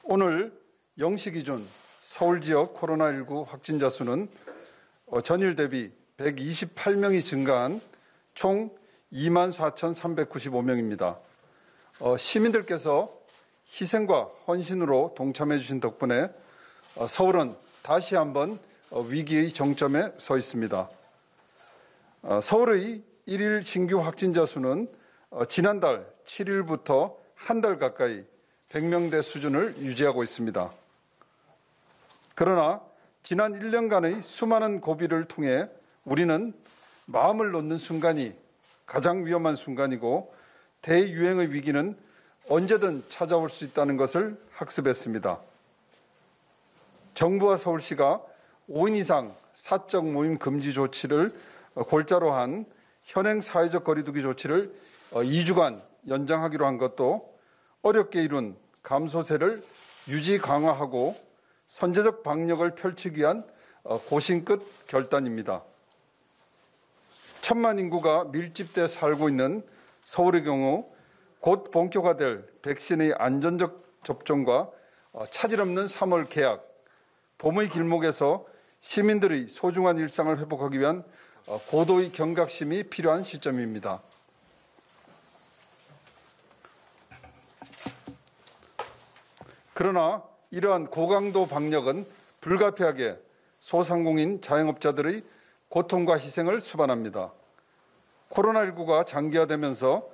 오늘 0시 기준 서울 지역 코로나19 확진자 수는 전일 대비 128명이 증가한 총 24,395명입니다. 시민들께서 희생과 헌신으로 동참해 주신 덕분에 서울은 다시 한번 위기의 정점에 서 있습니다. 서울의 일일 신규 확진자 수는 지난달 7일부터 한 달 가까이 100명대 수준을 유지하고 있습니다. 그러나 지난 1년간의 수많은 고비를 통해 우리는 마음을 놓는 순간이 가장 위험한 순간이고 대유행의 위기는 언제든 찾아올 수 있다는 것을 학습했습니다. 정부와 서울시가 5인 이상 사적 모임 금지 조치를 골자로 한 현행 사회적 거리두기 조치를 2주간 연장하기로 한 것도 어렵게 이룬 감소세를 유지 강화하고 선제적 방역을 펼치기 위한 고심 끝 결단입니다. 1,000만 인구가 밀집돼 살고 있는 서울의 경우 곧 본격화될 백신의 안전적 접종과 차질 없는 3월 개학, 봄의 길목에서 시민들의 소중한 일상을 회복하기 위한 고도의 경각심이 필요한 시점입니다. 그러나 이러한 고강도 방역은 불가피하게 소상공인 자영업자들의 고통과 희생을 수반합니다. 코로나19가 장기화되면서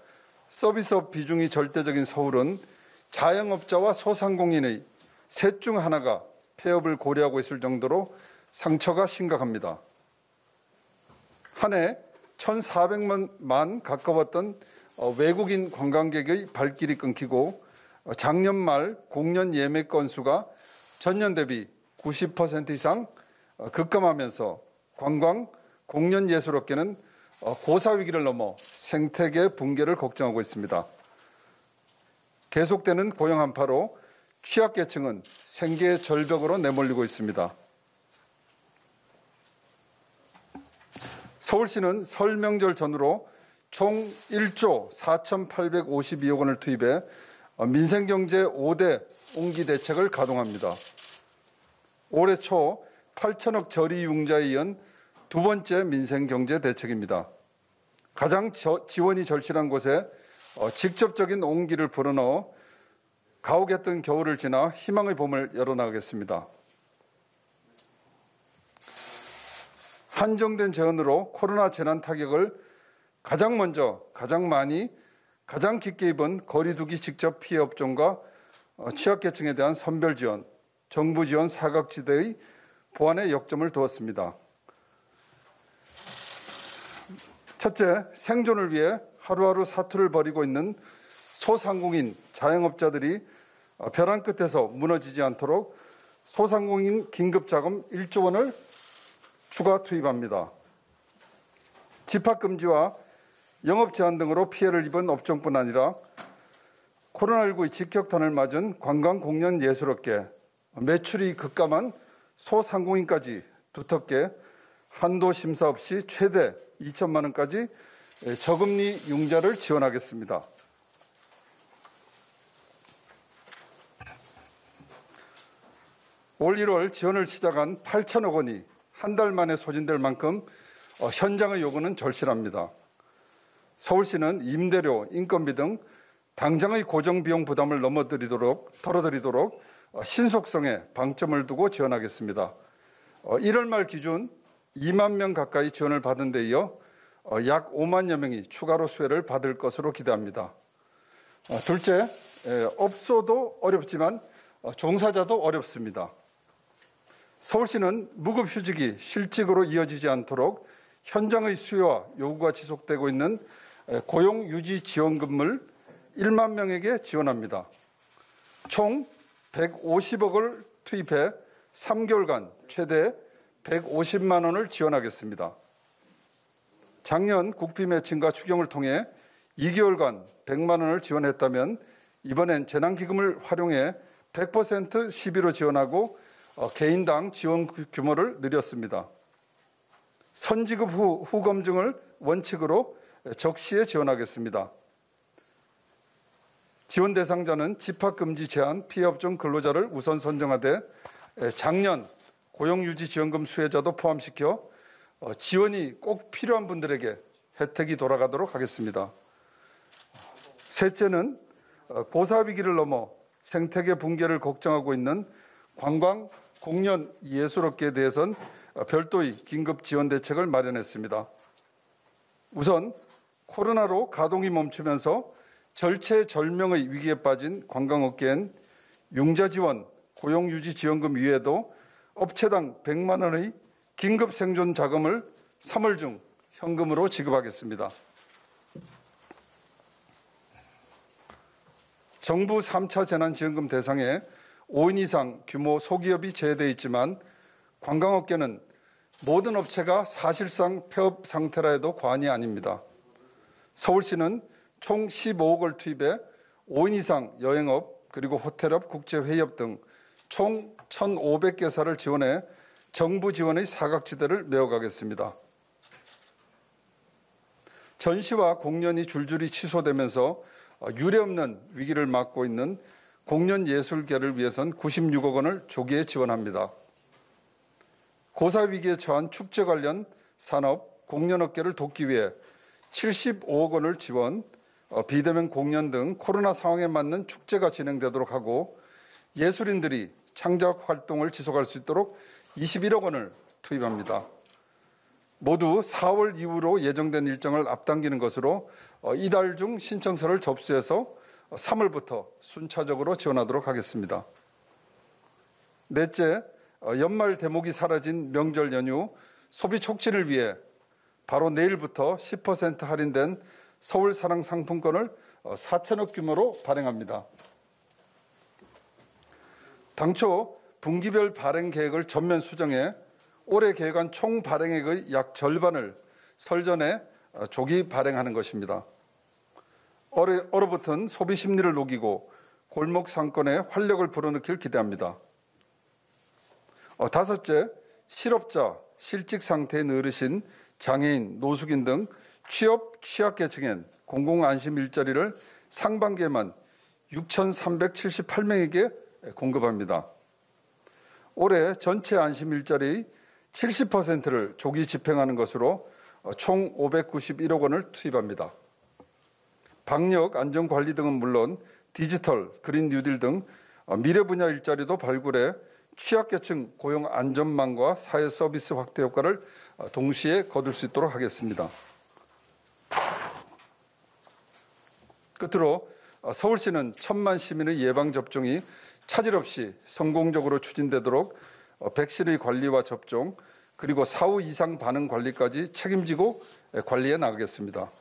서비스업 비중이 절대적인 서울은 자영업자와 소상공인의 셋 중 하나가 폐업을 고려하고 있을 정도로 상처가 심각합니다. 한 해 1,400만 가까웠던 외국인 관광객의 발길이 끊기고 작년 말 공연 예매 건수가 전년 대비 90% 이상 급감하면서 관광, 공연 예술업계는 고사 위기를 넘어 생태계 붕괴를 걱정하고 있습니다. 계속되는 고용 한파로 취약계층은 생계 절벽으로 내몰리고 있습니다. 서울시는 설 명절 전후로 총 1조 4,852억 원을 투입해 민생경제 5대 옹기 대책을 가동합니다. 올해 초 8천억 저리융자에 이은 두 번째 민생경제 대책입니다. 가장 지원이 절실한 곳에 직접적인 온기를 불어넣어 가혹했던 겨울을 지나 희망의 봄을 열어나가겠습니다. 한정된 재원으로 코로나 재난 타격을 가장 먼저, 가장 많이, 가장 깊게 입은 거리두기 직접 피해 업종과 취약계층에 대한 선별 지원, 정부 지원 사각지대의 보완에 역점을 두었습니다. 첫째, 생존을 위해 하루하루 사투를 벌이고 있는 소상공인 자영업자들이 벼랑 끝에서 무너지지 않도록 소상공인 긴급자금 1조 원을 추가 투입합니다. 집합금지와 영업 제한 등으로 피해를 입은 업종뿐 아니라 코로나19의 직격탄을 맞은 관광, 공연, 예술업계, 매출이 급감한 소상공인까지 두텁게 한도 심사 없이 최대 2천만 원까지 저금리 융자를 지원하겠습니다. 올 1월 지원을 시작한 8천억 원이 한 달 만에 소진될 만큼 현장의 요구는 절실합니다. 서울시는 임대료, 인건비 등 당장의 고정비용 부담을 덜어드리도록 신속성에 방점을 두고 지원하겠습니다. 1월 말 기준 2만 명 가까이 지원을 받은 데 이어 약 5만여 명이 추가로 수혜를 받을 것으로 기대합니다. 둘째, 업소도 어렵지만 종사자도 어렵습니다. 서울시는 무급휴직이 실직으로 이어지지 않도록 현장의 수요와 요구가 지속되고 있는 고용유지지원금을 1만 명에게 지원합니다. 총 150억을 투입해 3개월간 최대 150만 원을 지원하겠습니다. 작년 국비 매칭과 추경을 통해 2개월간 100만 원을 지원했다면 이번엔 재난기금을 활용해 100% 시비로 지원하고 개인당 지원 규모를 늘렸습니다. 선지급 후 후검증을 원칙으로 적시에 지원하겠습니다. 지원 대상자는 집합금지 제한 피해업종 근로자를 우선 선정하되 작년 고용유지지원금 수혜자도 포함시켜 지원이 꼭 필요한 분들에게 혜택이 돌아가도록 하겠습니다. 셋째는 고사 위기를 넘어 생태계 붕괴를 걱정하고 있는 관광, 공연, 예술업계에 대해선 별도의 긴급 지원 대책을 마련했습니다. 우선 코로나로 가동이 멈추면서 절체절명의 위기에 빠진 관광업계엔 융자지원, 고용유지지원금 이외에도 업체당 100만 원의 긴급 생존 자금을 3월 중 현금으로 지급하겠습니다. 정부 3차 재난지원금 대상에 5인 이상 규모 소기업이 제외되어 있지만 관광업계는 모든 업체가 사실상 폐업 상태라 해도 과언이 아닙니다. 서울시는 총 15억을 투입해 5인 이상 여행업 그리고 호텔업, 국제회의업 등 총 1,500개사를 지원해 정부 지원의 사각지대를 메워가겠습니다. 전시와 공연이 줄줄이 취소되면서 유례없는 위기를 맞고 있는 공연예술계를 위해선 96억 원을 조기에 지원합니다. 고사 위기에 처한 축제 관련 산업, 공연업계를 돕기 위해 75억 원을 지원, 비대면 공연 등 코로나 상황에 맞는 축제가 진행되도록 하고 예술인들이 창작 활동을 지속할 수 있도록 21억 원을 투입합니다. 모두 4월 이후로 예정된 일정을 앞당기는 것으로 이달 중 신청서를 접수해서 3월부터 순차적으로 지원하도록 하겠습니다. 넷째, 연말 대목이 사라진 명절 연휴 소비 촉진을 위해 바로 내일부터 10% 할인된 서울 사랑 상품권을 4천억 규모로 발행합니다. 당초 분기별 발행 계획을 전면 수정해 올해 계획한 총 발행액의 약 절반을 설 전에 조기 발행하는 것입니다. 얼어붙은 소비 심리를 녹이고 골목 상권에 활력을 불어넣길 기대합니다. 다섯째, 실업자, 실직 상태인 어르신, 장애인, 노숙인 등 취업, 취약계층엔 공공안심 일자리를 상반기에만 6,378명에게 공급합니다. 올해 전체 안심 일자리의 70%를 조기 집행하는 것으로 총 591억 원을 투입합니다. 방역, 안전관리 등은 물론 디지털, 그린 뉴딜 등 미래 분야 일자리도 발굴해 취약계층 고용 안전망과 사회 서비스 확대 효과를 동시에 거둘 수 있도록 하겠습니다. 끝으로 서울시는 1,000만 시민의 예방접종이 차질 없이 성공적으로 추진되도록 백신의 관리와 접종 그리고 사후 이상 반응 관리까지 책임지고 관리해 나가겠습니다.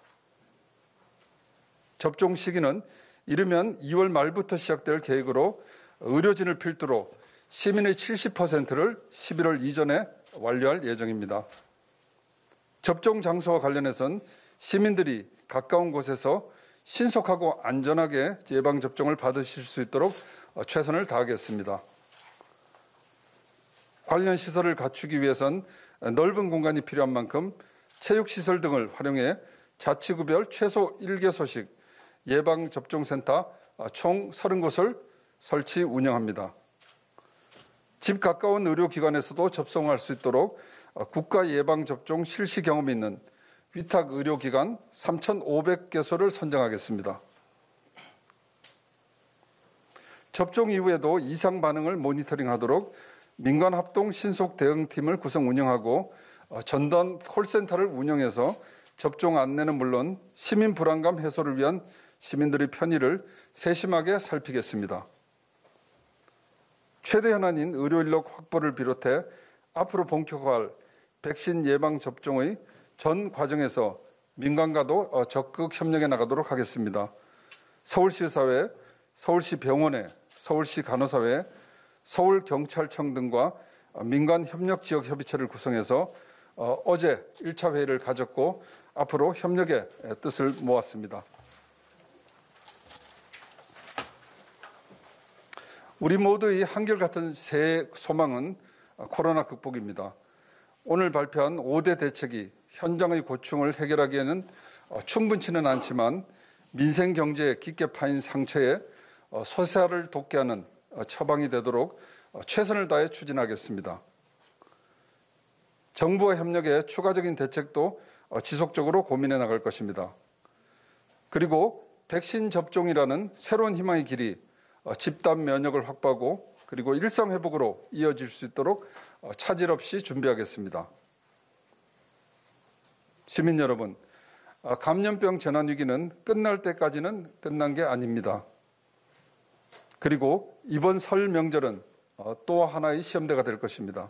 접종 시기는 이르면 2월 말부터 시작될 계획으로 의료진을 필두로 시민의 70%를 11월 이전에 완료할 예정입니다. 접종 장소와 관련해선 시민들이 가까운 곳에서 신속하고 안전하게 예방접종을 받으실 수 있도록 최선을 다하겠습니다. 관련 시설을 갖추기 위해선 넓은 공간이 필요한 만큼 체육시설 등을 활용해 자치구별 최소 1개소씩 예방접종센터 총 30곳을 설치 운영합니다. 집 가까운 의료기관에서도 접종할 수 있도록 국가예방접종 실시 경험이 있는 위탁의료기관 3,500개소를 선정하겠습니다. 접종 이후에도 이상 반응을 모니터링하도록 민관합동 신속대응팀을 구성 운영하고 전담 콜센터를 운영해서 접종 안내는 물론 시민 불안감 해소를 위한 시민들의 편의를 세심하게 살피겠습니다. 최대 현안인 의료 인력 확보를 비롯해 앞으로 본격화할 백신 예방 접종의 전 과정에서 민간과도 적극 협력해 나가도록 하겠습니다. 서울시의사회, 서울시 병원회, 서울시 간호사회, 서울경찰청 등과 민간협력지역협의체를 구성해서 어제 1차 회의를 가졌고 앞으로 협력의 뜻을 모았습니다. 우리 모두의 한결같은 새해 소망은 코로나 극복입니다. 오늘 발표한 5대 대책이 현장의 고충을 해결하기에는 충분치는 않지만 민생 경제에 깊게 파인 상처에 소세를 돋게 하는 처방이 되도록 최선을 다해 추진하겠습니다. 정부와 협력해 추가적인 대책도 지속적으로 고민해 나갈 것입니다. 그리고 백신 접종이라는 새로운 희망의 길이 집단 면역을 확보하고 그리고 일상 회복으로 이어질 수 있도록 차질 없이 준비하겠습니다. 시민 여러분, 감염병 재난 위기는 끝날 때까지는 끝난 게 아닙니다. 그리고 이번 설 명절은 또 하나의 시험대가 될 것입니다.